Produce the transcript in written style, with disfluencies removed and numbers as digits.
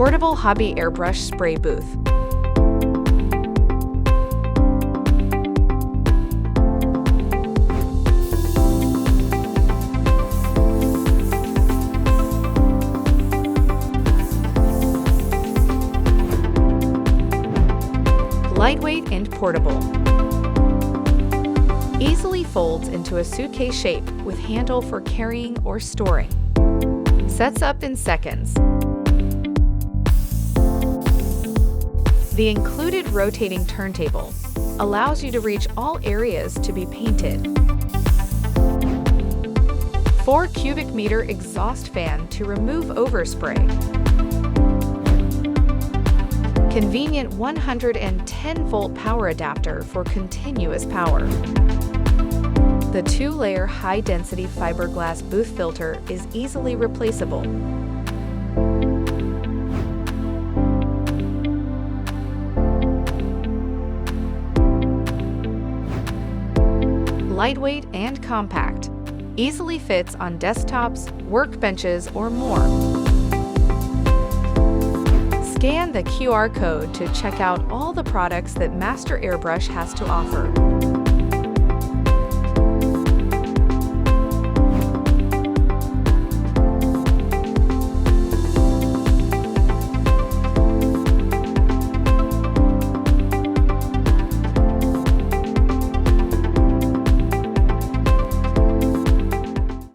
Portable Hobby Airbrush Spray Booth. Lightweight and portable. Easily folds into a suitcase shape with handle for carrying or storing. Sets up in seconds. The included rotating turntable allows you to reach all areas to be painted. 4 cubic meter exhaust fan to remove overspray. Convenient 110-volt power adapter for continuous power. The 2-layer high-density fiberglass booth filter is easily replaceable. Lightweight and compact, easily fits on desktops, workbenches, or more. Scan the QR code to check out all the products that Master Airbrush has to offer.